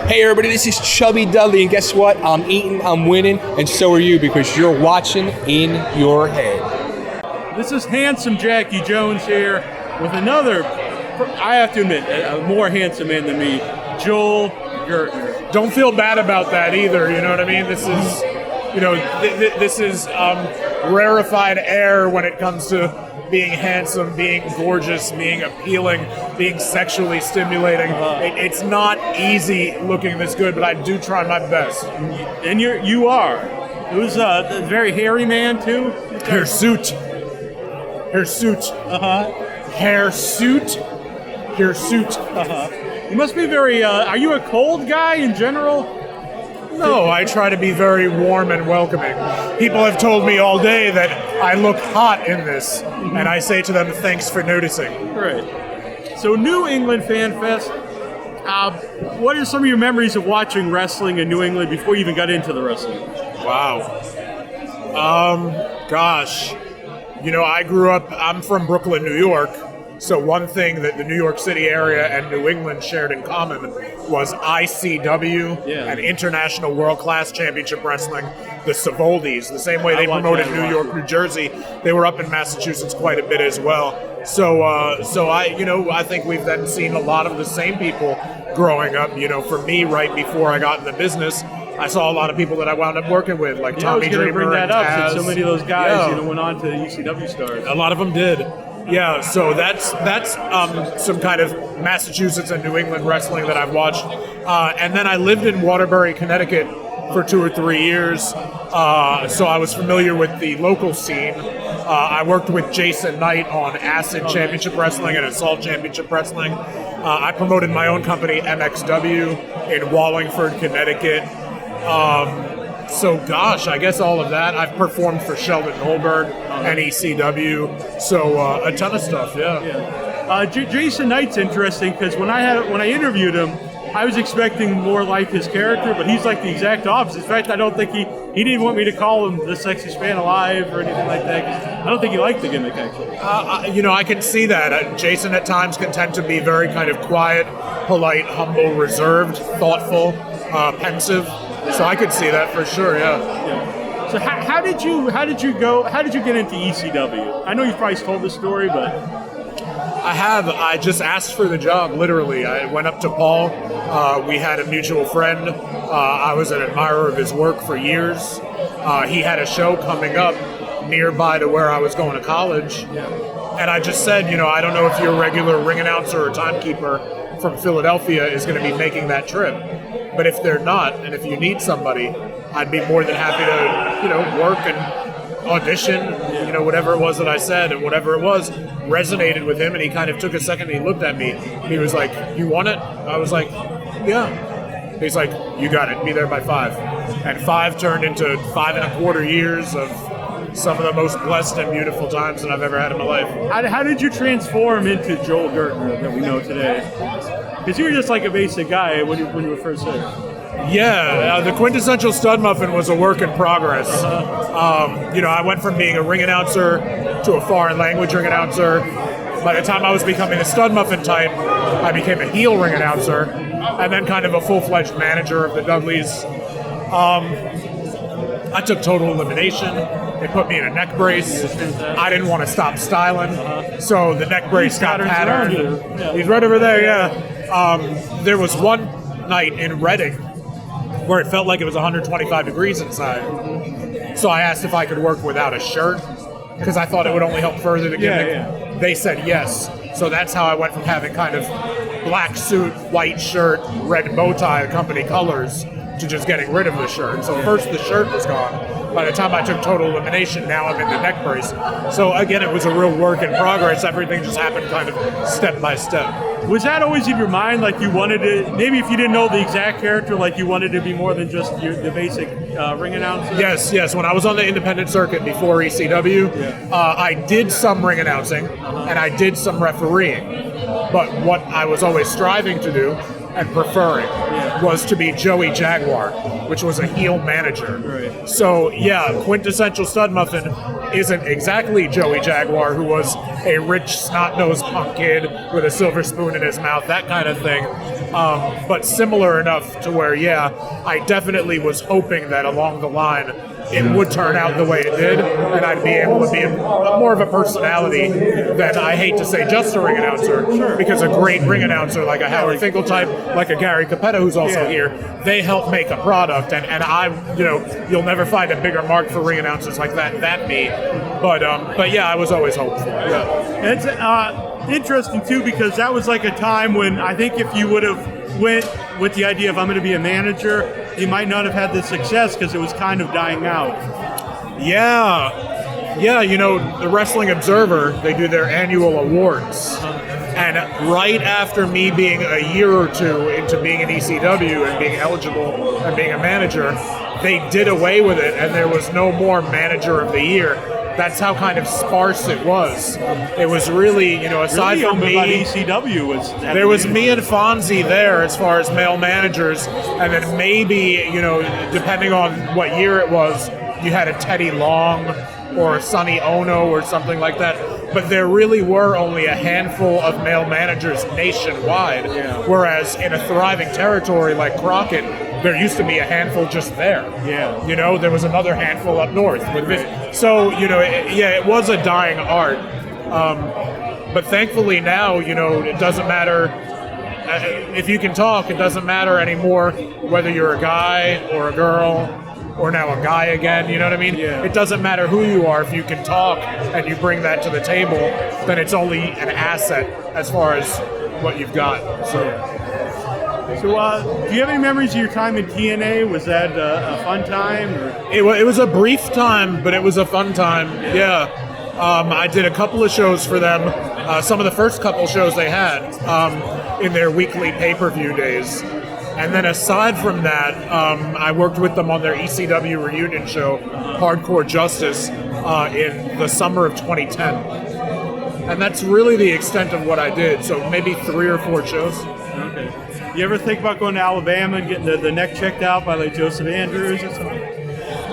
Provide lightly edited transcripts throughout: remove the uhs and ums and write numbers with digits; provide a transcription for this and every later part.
Hey everybody, this is Chubby Dudley, and guess what? I'm eating, I'm winning, and so are you, because you're watching in your head. This is handsome Jackie Jones here with another, I have to admit, a more handsome man than me, Joel Guertin. Don't feel bad about that either, you know what I mean? This is, this is rarefied air when it comes to being handsome, being gorgeous, being appealing, being sexually stimulating. It's not easy looking this good, but I do try my best. And you are. It was a very hairy man too. Hirsute. You must be very. Are you a cold guy in general? No, I try to be very warm and welcoming. People have told me all day that I look hot in this, and I say to them, thanks for noticing. Right. So, New England Fanfest. What are some of your memories of watching wrestling in New England before you even got into the wrestling? Wow. Gosh. I grew up, I'm from Brooklyn, New York. So one thing that the New York City area and New England shared in common was ICW and International World Class Championship Wrestling, the Savoldis. The same way they promoted New York, New Jersey, they were up in Massachusetts quite a bit as well. So I think we've then seen a lot of the same people growing up. For me, right before I got in the business, I saw a lot of people that I wound up working with, like Tommy Dreamer bring that and up, Taz. since so many of those guys went on to ECW stars. A lot of them did. Yeah, so that's some kind of Massachusetts and New England wrestling that I've watched. And then I lived in Waterbury, Connecticut for 2 or 3 years. So I was familiar with the local scene. I worked with Jason Knight on Acid Championship Wrestling and Assault Championship Wrestling. I promoted my own company, MXW, in Wallingford, Connecticut. So gosh, I guess all of that. I've performed for Sheldon Goldberg and ECW, so a ton of stuff. Jason Knight's interesting because when I interviewed him, I was expecting more like his character, but he's like the exact opposite. In fact, I don't think he didn't want me to call him the sexiest man alive or anything like that. 'Cause I don't think he liked the gimmick actually. I can see that. Jason at times can tend to be very kind of quiet, polite, humble, reserved, thoughtful, pensive. So I could see that for sure, yeah. So how did you get into ECW? I know you've probably told this story, but I just asked for the job, literally. I went up to Paul. We had a mutual friend. I was an admirer of his work for years. He had a show coming up nearby to where I was going to college. And I just said, I don't know if your regular ring announcer or timekeeper from Philadelphia is going to be making that trip. But if they're not, and if you need somebody, I'd be more than happy to, work and audition, whatever it was that I said, and whatever it was resonated with him, and he kind of took a second and he looked at me. He was like, "You want it?" I was like, "Yeah." He's like, "You got it. Be there by 5." And 5 turned into 5.25 years of some of the most blessed and beautiful times that I've ever had in my life. How did you transform into Joel Gertner that we know today? Because you were just like a basic guy when you were first there. Yeah, the quintessential stud muffin was a work in progress. I went from being a ring announcer to a foreign language ring announcer. By the time I was becoming a stud muffin type, I became a heel ring announcer, and then kind of a full-fledged manager of the Dudleys. I took total elimination. They put me in a neck brace. I didn't want to stop styling, so the neck brace got patterned. He's right over there, yeah. There was one night in Reading where it felt like it was 125 degrees inside. So I asked if I could work without a shirt because I thought it would only help further the gimmick. They said yes. So that's how I went from having kind of black suit, white shirt, red bow tie, company colors, to just getting rid of the shirt. So first the shirt was gone. By the time I took total elimination, now I'm in the neck brace. So again, it was a real work in progress. Everything just happened kind of step by step. Was that always in your mind, like you wanted to, maybe if you didn't know the exact character, like you wanted to be more than just the basic ring announcer? Yes. When I was on the independent circuit before ECW, I did some ring announcing and I did some refereeing. But what I was always striving to do and preferring was to be Joey Jaguar, which was a heel manager. Right. So quintessential stud muffin isn't exactly Joey Jaguar, who was a rich snot-nosed punk kid with a silver spoon in his mouth, that kind of thing. but similar enough to where, yeah, I definitely was hoping that along the line it would turn out the way it did, and I'd be able to be more of a personality than, I hate to say, just a ring announcer, because a great ring announcer like a Howard Finkel type, like a Gary Capetta who's also here, they help make a product, and I, you'll never find a bigger mark for ring announcers like that than me, but yeah, I was always hopeful. And it's interesting too, because that was like a time when I think if you would have went with the idea of I'm going to be a manager, you might not have had the success because it was kind of dying out. Yeah, the Wrestling Observer, they do their annual awards. And right after me being a year or two into being an ECW and being eligible and being a manager, they did away with it, and there was no more Manager of the Year. That's how kind of sparse it was. It was really, aside from me, ECW there was me and Fonzie there as far as male managers, and then maybe, depending on what year it was, you had a Teddy Long or Sonny Ono or something like that. But there really were only a handful of male managers nationwide, whereas in a thriving territory like Crockett, there used to be a handful just there. Yeah. There was another handful up north. So, it was a dying art. But thankfully now, it doesn't matter. If you can talk, it doesn't matter anymore whether you're a guy or a girl or now a guy again, you know what I mean? Yeah. It doesn't matter who you are. If you can talk and you bring that to the table, then it's only an asset as far as what you've got. So, do you have any memories of your time in TNA? Was that a fun time? Or? It was a brief time, but it was a fun time. Yeah. I did a couple of shows for them. Some of the first couple shows they had in their weekly pay-per-view days. And then aside from that, I worked with them on their ECW reunion show, Hardcore Justice, in the summer of 2010. And that's really the extent of what I did. So maybe 3 or 4 shows. Okay. You ever think about going to Alabama and getting the neck checked out by like Joseph Andrews or something?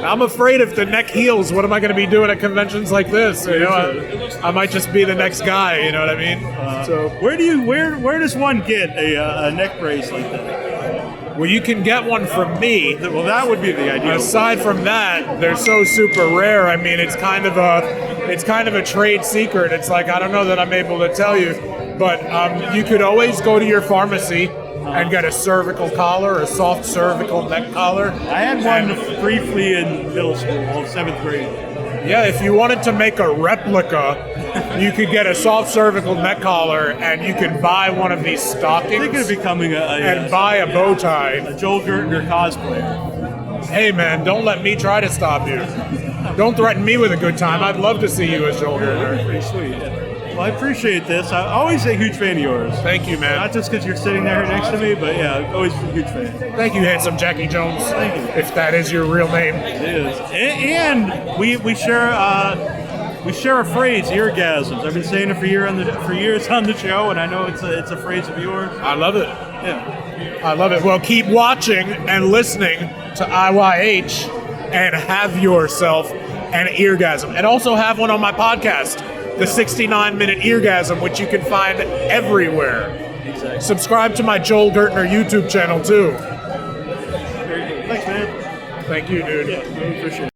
I'm afraid if the neck heals, what am I going to be doing at conventions like this? I might just be the next guy. You know what I mean? So where does one get a neck brace like that? Well, you can get one from me. Well, that would be the idea. Aside from that, they're so super rare. I mean, it's kind of a trade secret. It's like, I don't know that I'm able to tell you, but you could always go to your pharmacy and get a cervical collar, a soft cervical neck collar. I had one briefly in middle school, 7th grade. Yeah, if you wanted to make a replica, you could get a soft cervical neck collar, and you could buy one of these stockings. Thinking of becoming and buy a bow tie. A Joel Gertner cosplayer. Hey man, don't let me try to stop you. Don't threaten me with a good time. I'd love to see you as Joel Guertin. Pretty sweet. Well, I appreciate this. I'm always a huge fan of yours. Thank you, man. Not just because you're sitting there next to me, but yeah, always a huge fan. Thank you, handsome Jackie Jones. Thank you. If that is your real name. It is. And we share a phrase, eargasms. I've been saying it for years on the show, and I know it's a phrase of yours. I love it. Yeah. I love it. Well, keep watching and listening to IYH and have yourself an eargasm. And also have one on my podcast, the 69-minute eargasm, which you can find everywhere. Exactly. Subscribe to my Joel Gertner YouTube channel, too. Very good. Thanks, man. Thank you, dude. Yeah, really appreciate it.